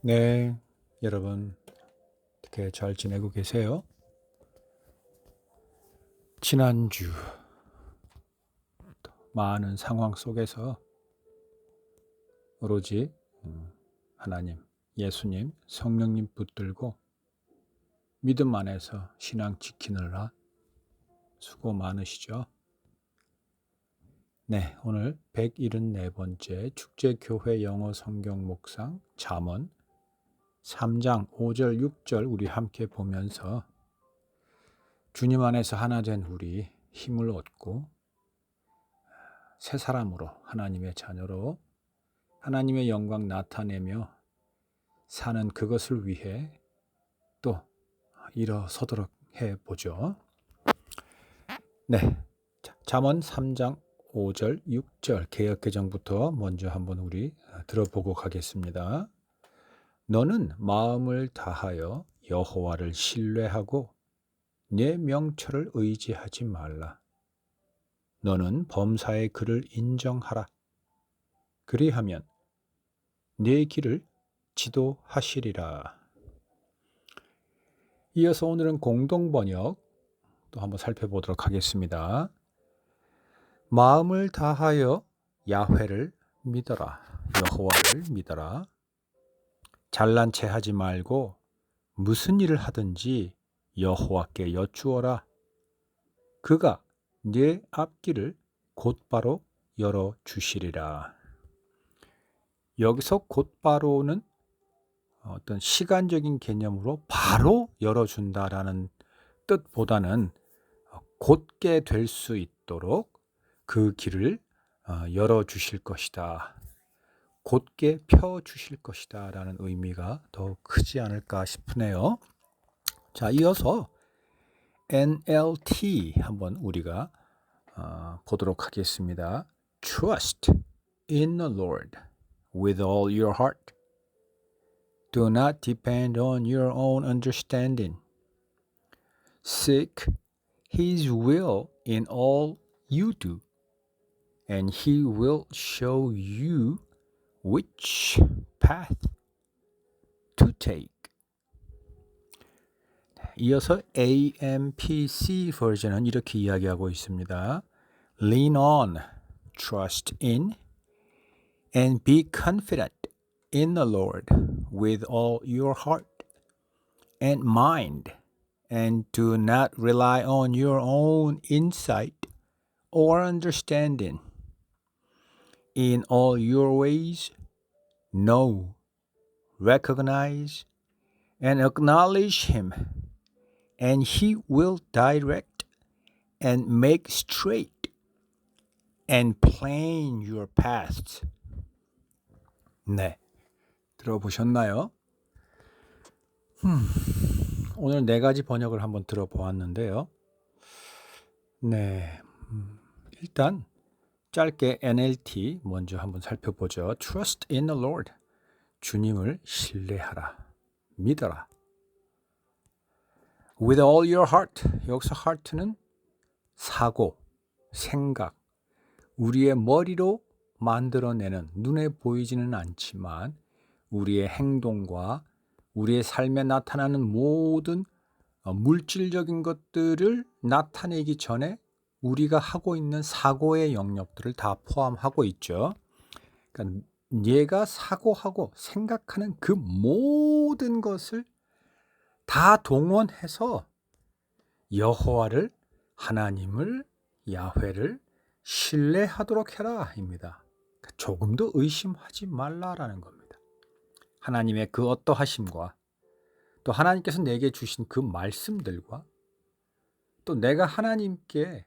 네, 여러분 어떻게 잘 지내고 계세요? 지난주 많은 상황 속에서 오로지 하나님, 예수님, 성령님 붙들고 믿음 안에서 신앙 지키느라 수고 많으시죠? 네, 오늘 174번째 축제교회 영어 성경 묵상 잠언 3장 5절 6절 우리 함께 보면서 주님 안에서 하나 된 우리 힘을 얻고 새 사람으로 하나님의 자녀로 하나님의 영광 나타내며 사는 그것을 위해 또 일어서도록 해보죠. 네, 잠언 3장 5절 6절 개역개정부터 먼저 한번 우리 들어보고 가겠습니다. 너는 마음을 다하여 여호와를 신뢰하고 내 명철을 의지하지 말라. 너는 범사의 그를 인정하라. 그리하면 내 길을 지도하시리라. 이어서 오늘은 공동번역 또 한번 살펴보도록 하겠습니다. 마음을 다하여 야훼를 믿어라. 여호와를 믿어라. 잘난 체 하지 말고 무슨 일을 하든지 여호와께 여쭈어라. 그가 네 앞길을 곧바로 열어주시리라. 여기서 곧바로는 어떤 시간적인 개념으로 바로 열어준다라는 뜻보다는 곧게 될 수 있도록 그 길을 열어주실 것이다. 곧게 펴주실 것이다 라는 의미가 더 크지 않을까 싶으네요. 자, 이어서 NLT 한번 우리가 보도록 하겠습니다. Trust in the Lord with all your heart. Do not depend on your own understanding. Seek His will in all you do, and He will show you which path to take. 이어서 AMPC 버전은 이렇게 이야기하고 있습니다. Lean on, trust in, and be confident in the Lord with all your heart and mind, and do not rely on your own insight or understanding. In all your ways, know, recognize, and acknowledge Him, and He will direct and make straight and plain your paths. 네, 들어보셨나요? 오늘 4가지 번역을 한번 들어보았는데요. 네, 일단 짧게 NLT 먼저 한번 살펴보죠. Trust in the Lord. 주님을 신뢰하라. 믿어라. With all your heart. 여기서 heart는 사고, 생각, 우리의 머리로 만들어내는 눈에 보이지는 않지만 우리의 행동과 우리의 삶에 나타나는 모든 물질적인 것들을 나타내기 전에 우리가 하고 있는 사고의 영역들을 다 포함하고 있죠. 그러니까 얘가 사고하고 생각하는 그 모든 것을 다 동원해서 여호와를, 하나님을, 야훼를 신뢰하도록 해라 입니다. 조금도 의심하지 말라라는 겁니다. 하나님의 그 어떠하심과 또 하나님께서 내게 주신 그 말씀들과 또 내가 하나님께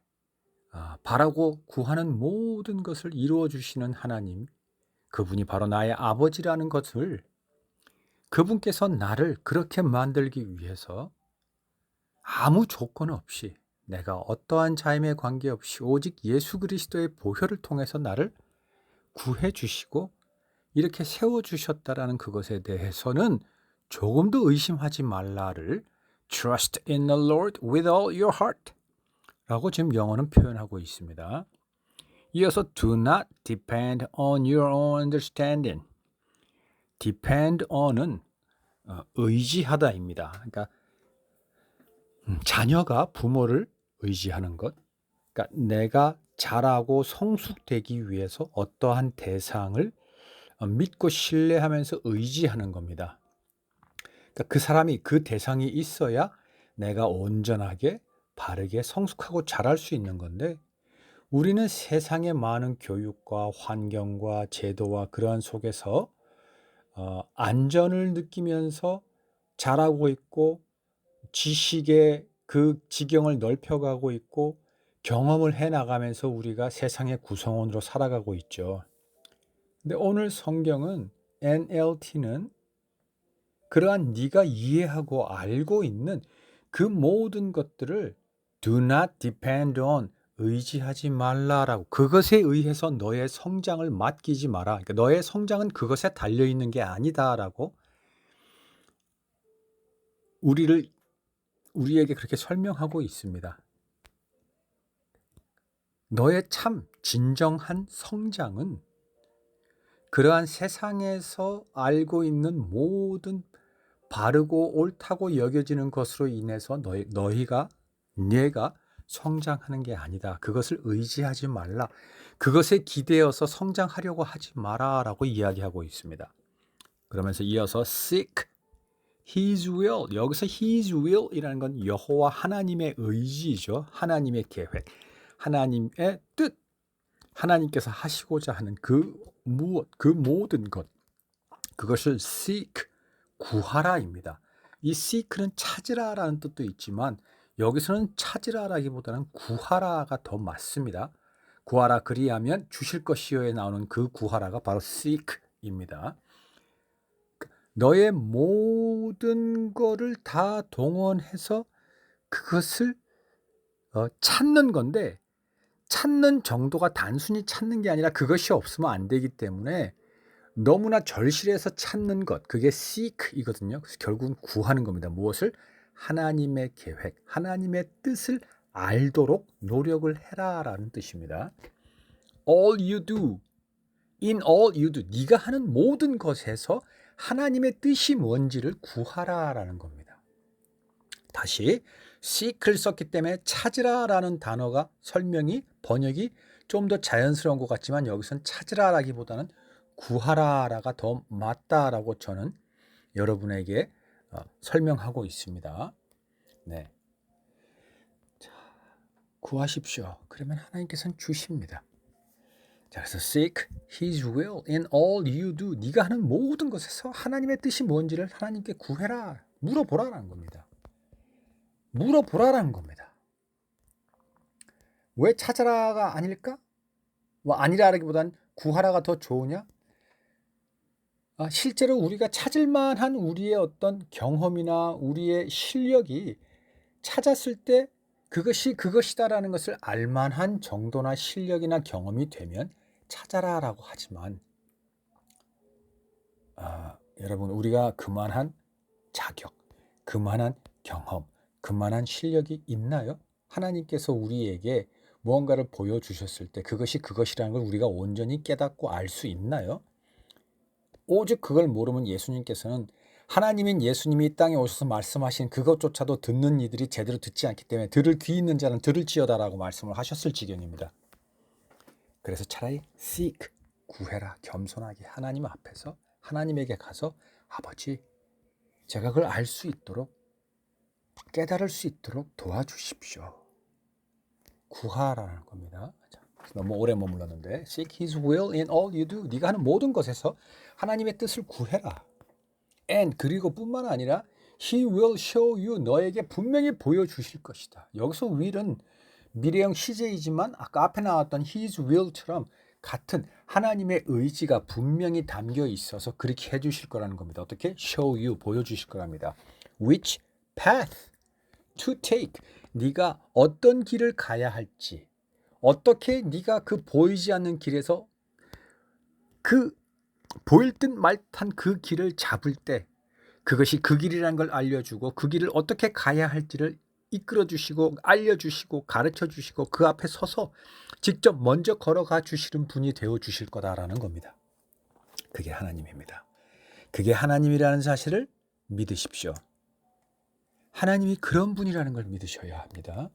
바라고 구하는 모든 것을 이루어 주시는 하나님, 그분이 바로 나의 아버지라는 것을, 그분께서 나를 그렇게 만들기 위해서 아무 조건 없이 내가 어떠한 자임에 관계없이 오직 예수 그리스도의 보혈을 통해서 나를 구해 주시고 이렇게 세워 주셨다라는 그것에 대해서는 조금도 의심하지 말라를 Trust in the Lord with all your heart 라고 지금 영어는 표현하고 있습니다. 이어서 Do not depend on your own understanding. Depend on은 의지하다입니다. 그러니까 자녀가 부모를 의지하는 것, 그러니까 내가 자라고 성숙되기 위해서 어떠한 대상을 믿고 신뢰하면서 의지하는 겁니다. 그러니까 그 사람이 그 대상이 있어야 내가 온전하게 바르게 성숙하고 자랄 수 있는 건데 우리는 세상의 많은 교육과 환경과 제도와 그러한 속에서 안전을 느끼면서 자라고 있고 지식의 그 지경을 넓혀가고 있고 경험을 해나가면서 우리가 세상의 구성원으로 살아가고 있죠. 근데 오늘 성경은 NLT는 그러한 네가 이해하고 알고 있는 그 모든 것들을 do not depend on 의지하지 말라라고 그것에 의해서 너의 성장을 맡기지 마라. 그러니까 너의 성장은 그것에 달려 있는 게 아니다라고 우리에게 그렇게 설명하고 있습니다. 너의 참 진정한 성장은 그러한 세상에서 알고 있는 모든 바르고 옳다고 여겨지는 것으로 인해서 네가 성장하는 게 아니다. 그것을 의지하지 말라. 그것에 기대어서 성장하려고 하지 마라라고 이야기하고 있습니다. 그러면서 이어서 seek His will. 여기서 His will이라는 건 여호와 하나님의 의지죠. 하나님의 계획, 하나님의 뜻, 하나님께서 하시고자 하는 그 모든 것, 그것을 seek, 구하라입니다. 이 seek는 찾으라라는 뜻도 있지만 여기서는 찾으라라기보다는 구하라가 더 맞습니다. 구하라 그리하면 주실 것이요에 나오는 그 구하라가 바로 seek입니다. 너의 모든 거를 다 동원해서 그것을 찾는 건데 찾는 정도가 단순히 찾는 게 아니라 그것이 없으면 안 되기 때문에 너무나 절실해서 찾는 것, 그게 seek이거든요. 그래서 결국은 구하는 겁니다. 무엇을? 하나님의 계획, 하나님의 뜻을 알도록 노력을 해라라는 뜻입니다. All you do, in all you do, 네가 하는 모든 것에서 하나님의 뜻이 뭔지를 구하라라는 겁니다. 다시 seek를 썼기 때문에 찾으라라는 단어가 번역이 좀 더 자연스러운 것 같지만 여기서는 찾으라라기보다는 구하라라가 더 맞다라고 저는 여러분에게 설명하고 있습니다. 네. 자, 구하십시오. 그러면 하나님께서는 주십니다. 자, 그래서 seek His will in all you do. 네가 하는 모든 것에서 하나님의 뜻이 뭔지를 하나님께 구해라. 물어보라라는 겁니다. 물어보라라는 겁니다. 왜 찾아라가 아닐까? 아니라기보단 구하라가 더 좋으냐? 실제로 우리가 찾을 만한 우리의 어떤 경험이나 우리의 실력이 찾았을 때 그것이 그것이다라는 것을 알만한 정도나 실력이나 경험이 되면 찾아라라고 하지만 여러분 우리가 그만한 자격, 그만한 경험, 그만한 실력이 있나요? 하나님께서 우리에게 무언가를 보여주셨을 때 그것이 그것이라는 걸 우리가 온전히 깨닫고 알 수 있나요? 오직 그걸 모르면 예수님께서는 하나님인 예수님이 이 땅에 오셔서 말씀하신 그것조차도 듣는 이들이 제대로 듣지 않기 때문에 들을 귀 있는 자는 들을지어다라고 말씀을 하셨을 지경입니다. 그래서 차라리 seek, 구해라, 겸손하게 하나님 앞에서 하나님에게 가서 아버지 제가 그걸 알 수 있도록 깨달을 수 있도록 도와주십시오. 구하라는 겁니다. 너무 오래 머물렀는데 seek His will in all you do. 네가 하는 모든 것에서 하나님의 뜻을 구해라. And 그리고 뿐만 아니라 He will show you. 너에게 분명히 보여주실 것이다. 여기서 will은 미래형 시제이지만 아까 앞에 나왔던 His will처럼 같은 하나님의 의지가 분명히 담겨 있어서 그렇게 해주실 거라는 겁니다. 어떻게? show you, 보여주실 거랍니다. Which path to take. 네가 어떤 길을 가야 할지, 어떻게 네가 그 보이지 않는 길에서 그 보일 듯 말 듯한 그 길을 잡을 때 그것이 그 길이라는 걸 알려주고 그 길을 어떻게 가야 할지를 이끌어 주시고 알려주시고 가르쳐 주시고 그 앞에 서서 직접 먼저 걸어가 주시는 분이 되어 주실 거다라는 겁니다. 그게 하나님입니다. 그게 하나님이라는 사실을 믿으십시오. 하나님이 그런 분이라는 걸 믿으셔야 합니다.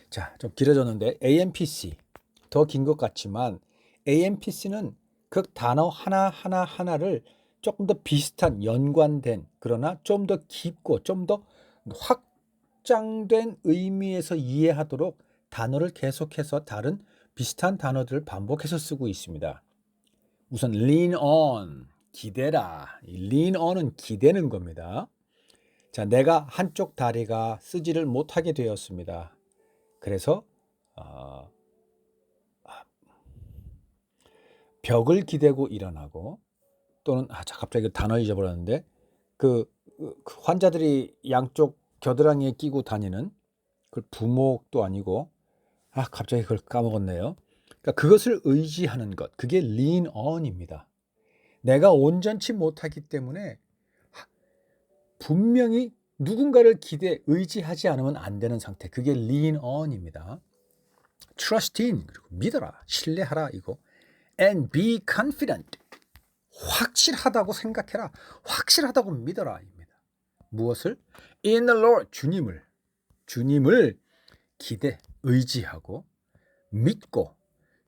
자, 좀 길어졌는데 AMPC 더 긴 것 같지만 AMPC는 그 단어 하나를 조금 더 비슷한 연관된 그러나 좀 더 깊고 좀 더 확장된 의미에서 이해하도록 단어를 계속해서 다른 비슷한 단어들을 반복해서 쓰고 있습니다. 우선 lean on, 기대라. lean on은 기대는 겁니다. 자, 내가 한쪽 다리가 쓰지를 못하게 되었습니다. 그래서 벽을 기대고 일어나고 또는 갑자기 그 단어 잊어버렸는데 그 환자들이 양쪽 겨드랑이에 끼고 다니는 그 부목도 아니고 갑자기 그걸 까먹었네요. 그러니까 그것을 의지하는 것, 그게 lean on입니다. 내가 온전치 못하기 때문에 분명히 누군가를 의지하지 않으면 안 되는 상태, 그게 lean on입니다. trust in, 그리고 믿어라, 신뢰하라 이거. and be confident, 확실하다고 생각해라, 확실하다고 믿어라 입니다. 무엇을? in the Lord, 주님을 의지하고 믿고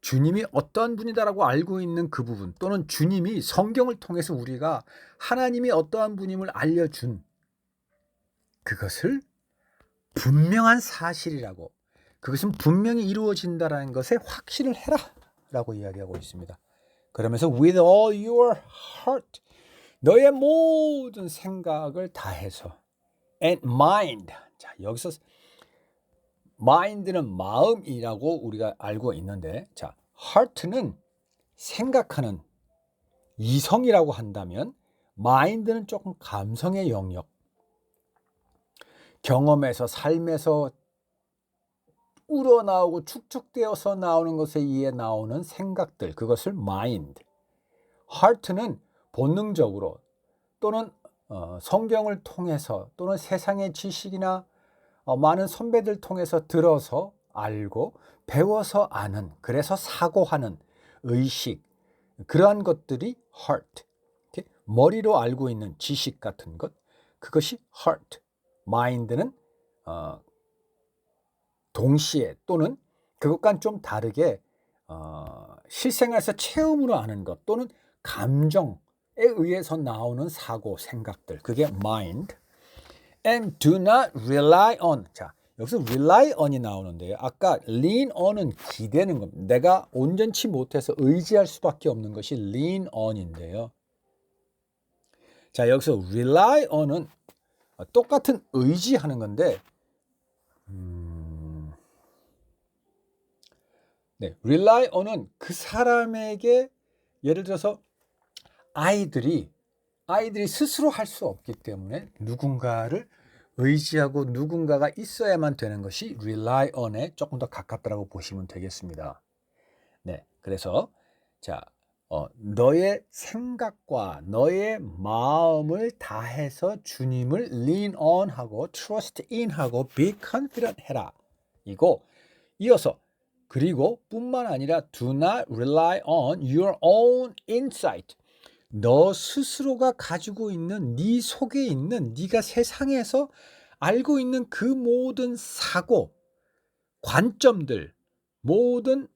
주님이 어떠한 분이다라고 알고 있는 그 부분, 또는 주님이 성경을 통해서 우리가 하나님이 어떠한 분임을 알려준 그것을 분명한 사실이라고, 그것은 분명히 이루어진다라는 것에 확신을 해라 라고 이야기하고 있습니다. 그러면서 with all your heart, 너의 모든 생각을 다해서, and mind, 자 여기서 mind는 마음이라고 우리가 알고 있는데, 자 heart는 생각하는 이성이라고 한다면 mind는 조금 감성의 영역, 경험에서 삶에서 우러나오고 축적되어서 나오는 것에 의해 나오는 생각들, 그것을 mind. heart는 본능적으로 또는 성경을 통해서 또는 세상의 지식이나 많은 선배들 통해서 들어서 알고 배워서 아는, 그래서 사고하는 의식, 그러한 것들이 heart. 머리로 알고 있는 지식 같은 것, 그것이 heart. mind는 동시에 또는 그것과는 좀 다르게 실생활에서 체험으로 아는 것 또는 감정에 의해서 나오는 사고, 생각들, 그게 mind. And do not rely on. 자, 여기서 rely on이 나오는데요. 아까 lean on은 기대는 겁니다. 내가 온전치 못해서 의지할 수밖에 없는 것이 lean on인데요. 자, 여기서 rely on은 똑같은 의지하는 건데, 네, rely on은 그 사람에게, 예를 들어서 아이들이 스스로 할 수 없기 때문에 누군가를 의지하고 누군가가 있어야만 되는 것이 rely on에 조금 더 가깝다고 보시면 되겠습니다. 네, 그래서 자, 너의 생각과 너의 마음을 다해서 주님을 lean on 하고 trust in 하고 be confident 해라. 이어서 그리고 뿐만 아니라 do not rely on your own insight. 너 스스로가 가지고 있는 네 속에 있는 네가 세상에서 알고 있는 그 모든 사고, 관점들, 모든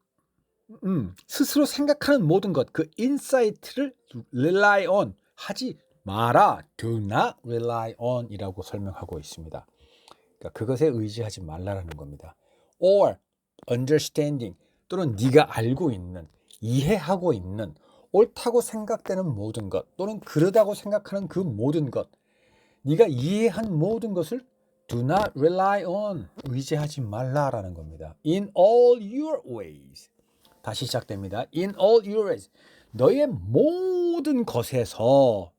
스스로 생각하는 모든 것, 그 인사이트를 rely on 하지 마라. Do not rely on 이라고 설명하고 있습니다. 그러니까 그것에 의지하지 말라라는 겁니다. Or understanding, 또는 네가 알고 있는, 이해하고 있는, 옳다고 생각되는 모든 것 또는 그러다고 생각하는 그 모든 것, 네가 이해한 모든 것을 do not rely on, 의지하지 말라라는 겁니다. In all your ways. 다시 시작됩니다. In all your ways. 너의 모든 것에서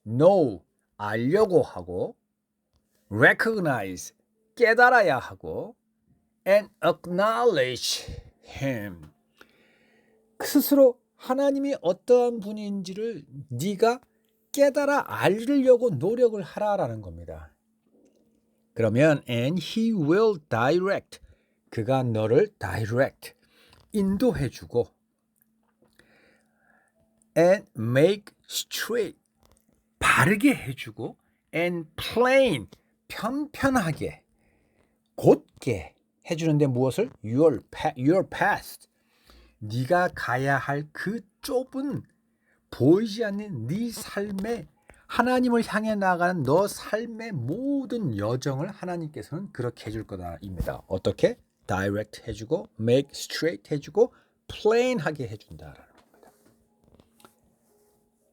know, 알려고 하고, recognize, 깨달아야 하고, and acknowledge him. 스스로 하나님이 어떠한 분인지를 네가 깨달아 알려고 노력을 하라라는 겁니다. 그러면 and he will direct, 그가 너를 direct, 인도해주고, and make straight, 바르게 해주고, and plain, 편편하게, 곧게 해주는데 무엇을? Your past. 네가 가야 할 그 좁은 보이지 않는 네 삶의 하나님을 향해 나가는 너 삶의 모든 여정을 하나님께서는 그렇게 해줄 거다입니다. 어떻게? Direct 해주고, make straight 해주고, plain하게 해준다라는 겁니다.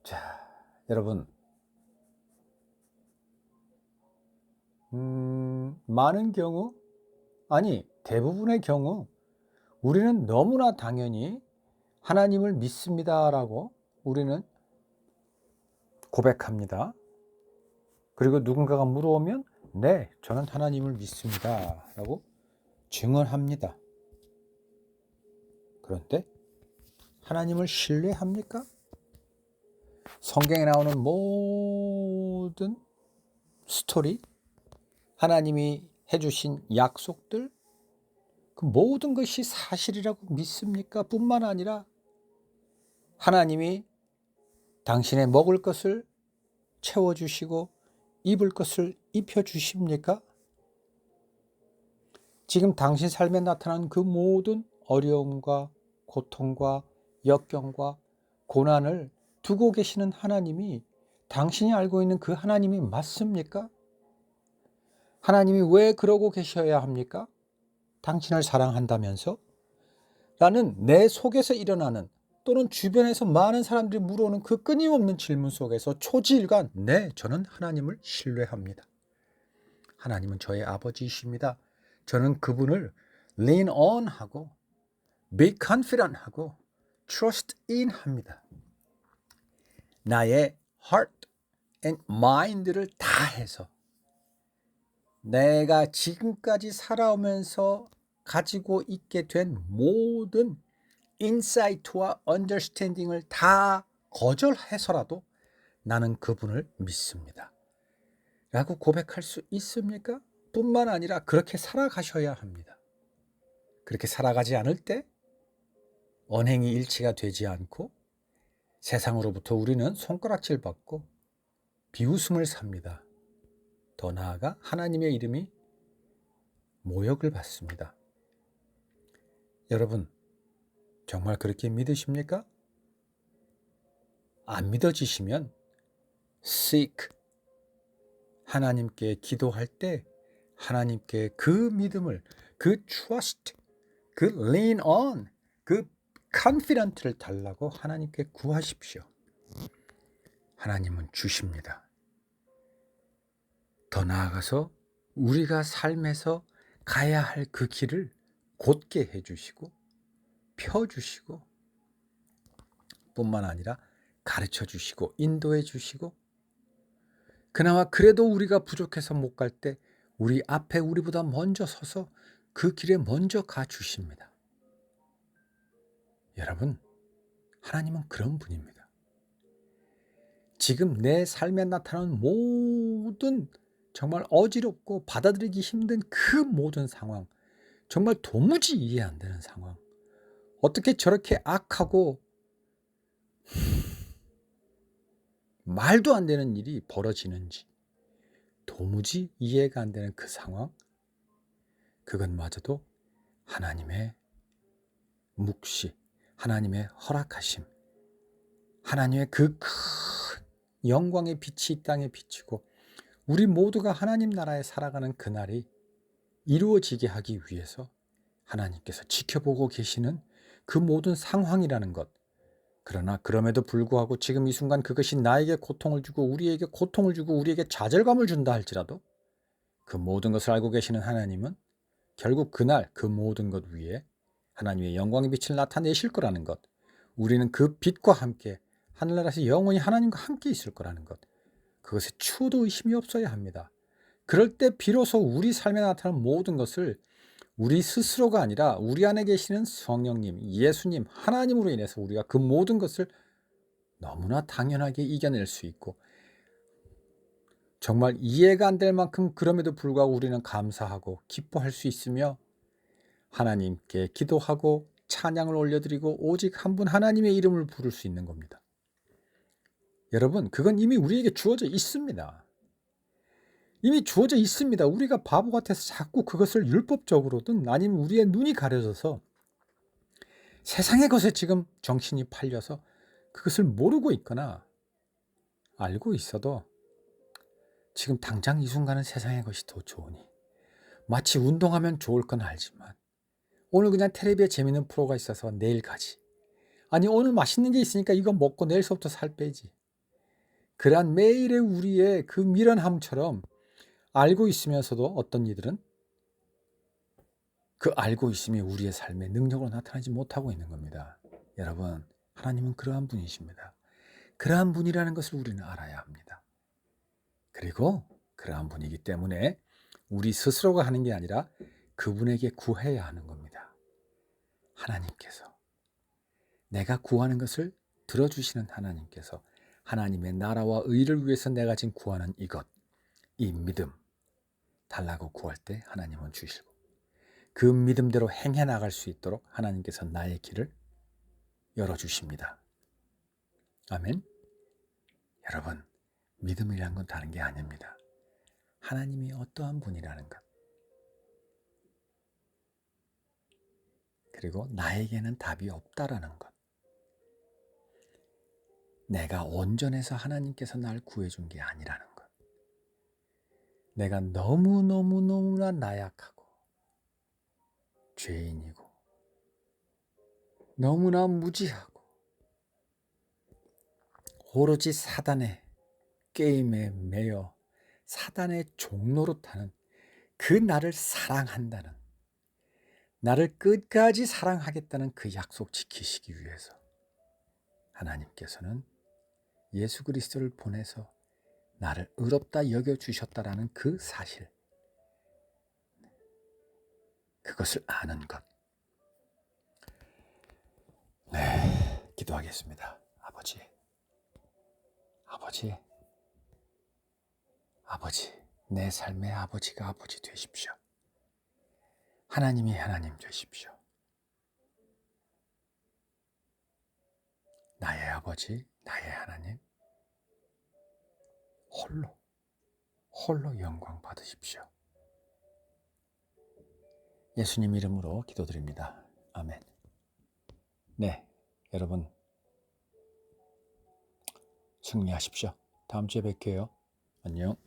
자, 여러분, 많은 경우, 아니 대부분의 경우 우리는 너무나 당연히 하나님을 믿습니다라고 우리는 고백합니다. 그리고 누군가가 물어오면 네, 저는 하나님을 믿습니다라고 증언합니다. 그런데 하나님을 신뢰합니까? 성경에 나오는 모든 스토리, 하나님이 해주신 약속들, 그 모든 것이 사실이라고 믿습니까? 뿐만 아니라 하나님이 당신의 먹을 것을 채워주시고 입을 것을 입혀주십니까? 지금 당신 삶에 나타난 그 모든 어려움과 고통과 역경과 고난을 두고 계시는 하나님이 당신이 알고 있는 그 하나님이 맞습니까? 하나님이 왜 그러고 계셔야 합니까? 당신을 사랑한다면서? 라는 내 속에서 일어나는 또는 주변에서 많은 사람들이 물어오는 그 끊임없는 질문 속에서 초지일관 네, 저는 하나님을 신뢰합니다. 하나님은 저의 아버지이십니다. 저는 그분을 lean on 하고 be confident 하고 trust in 합니다. 나의 heart and mind를 다해서 내가 지금까지 살아오면서 가지고 있게 된 모든 인사이트와 언더스탠딩을 다 거절해서라도 나는 그분을 믿습니다. 라고 고백할 수 있습니까? 뿐만 아니라 그렇게 살아가셔야 합니다. 그렇게 살아가지 않을 때 언행이 일치가 되지 않고 세상으로부터 우리는 손가락질 받고 비웃음을 삽니다. 더 나아가 하나님의 이름이 모욕을 받습니다. 여러분, 정말 그렇게 믿으십니까? 안 믿어지시면 seek, 하나님께 기도할 때 하나님께 그 믿음을, 그 trust, 그 lean on, 그 confident를 달라고 하나님께 구하십시오. 하나님은 주십니다. 더 나아가서 우리가 삶에서 가야 할 그 길을 곧게 해주시고 펴주시고 뿐만 아니라 가르쳐 주시고 인도해 주시고 그나마 그래도 우리가 부족해서 못 갈 때 우리 앞에 우리보다 먼저 서서 그 길에 먼저 가 주십니다. 여러분, 하나님은 그런 분입니다. 지금 내 삶에 나타나는 모든 정말 어지럽고 받아들이기 힘든 그 모든 상황, 정말 도무지 이해 안 되는 상황, 어떻게 저렇게 악하고 말도 안 되는 일이 벌어지는지 도무지 이해가 안 되는 그 상황, 그것마저도 하나님의 묵시, 하나님의 허락하심, 하나님의 그 큰 영광의 빛이 이 땅에 비치고 우리 모두가 하나님 나라에 살아가는 그날이 이루어지게 하기 위해서 하나님께서 지켜보고 계시는 그 모든 상황이라는 것. 그러나 그럼에도 불구하고 지금 이 순간 그것이 나에게 고통을 주고 우리에게 고통을 주고 우리에게 좌절감을 준다 할지라도 그 모든 것을 알고 계시는 하나님은 결국 그날 그 모든 것 위에 하나님의 영광의 빛을 나타내실 거라는 것, 우리는 그 빛과 함께 하늘나라에서 영원히 하나님과 함께 있을 거라는 것, 그것에 추호도 의심이 없어야 합니다. 그럴 때 비로소 우리 삶에 나타나는 모든 것을 우리 스스로가 아니라 우리 안에 계시는 성령님, 예수님, 하나님으로 인해서 우리가 그 모든 것을 너무나 당연하게 이겨낼 수 있고 정말 이해가 안 될 만큼 그럼에도 불구하고 우리는 감사하고 기뻐할 수 있으며 하나님께 기도하고 찬양을 올려드리고 오직 한 분 하나님의 이름을 부를 수 있는 겁니다. 여러분, 그건 이미 우리에게 주어져 있습니다. 이미 주어져 있습니다. 우리가 바보 같아서 자꾸 그것을 율법적으로든 아니면 우리의 눈이 가려져서 세상의 것에 지금 정신이 팔려서 그것을 모르고 있거나 알고 있어도 지금 당장 이 순간은 세상의 것이 더 좋으니 마치 운동하면 좋을 건 알지만 오늘 그냥 텔레비에 재밌는 프로가 있어서 내일 가지. 아니 오늘 맛있는 게 있으니까 이거 먹고 내일서부터 살 빼지. 그러한 매일의 우리의 그 미련함처럼 알고 있으면서도 어떤 이들은 그 알고 있음이 우리의 삶의 능력으로 나타나지 못하고 있는 겁니다. 여러분, 하나님은 그러한 분이십니다. 그러한 분이라는 것을 우리는 알아야 합니다. 그리고 그러한 분이기 때문에 우리 스스로가 하는 게 아니라 그분에게 구해야 하는 겁니다. 하나님께서 내가 구하는 것을 들어주시는 하나님께서 하나님의 나라와 의를 위해서 내가 지금 구하는 이것, 이 믿음 달라고 구할 때 하나님은 주시고 그 믿음대로 행해 나갈 수 있도록 하나님께서 나의 길을 열어주십니다. 아멘. 여러분, 믿음이란 건 다른 게 아닙니다. 하나님이 어떠한 분이라는 것. 그리고 나에게는 답이 없다라는 것. 내가 온전해서 하나님께서 날 구해준 게 아니라는 것. 내가 너무너무너무나 나약하고 죄인이고 너무나 무지하고 오로지 사단의 게임에 매여 사단의 종노릇하는 그 나를 사랑한다는, 나를 끝까지 사랑하겠다는 그 약속 지키시기 위해서 하나님께서는 예수 그리스도를 보내서 나를 의롭다 여겨주셨다라는 그 사실, 그것을 아는 것. 네, 기도하겠습니다. 아버지, 내 삶의 아버지가 아버지 되십시오. 하나님이 하나님 되십시오. 나의 아버지, 나의 하나님, 홀로 영광 받으십시오. 예수님 이름으로 기도드립니다. 아멘. 네, 여러분 승리하십시오. 다음 주에 뵐게요. 안녕.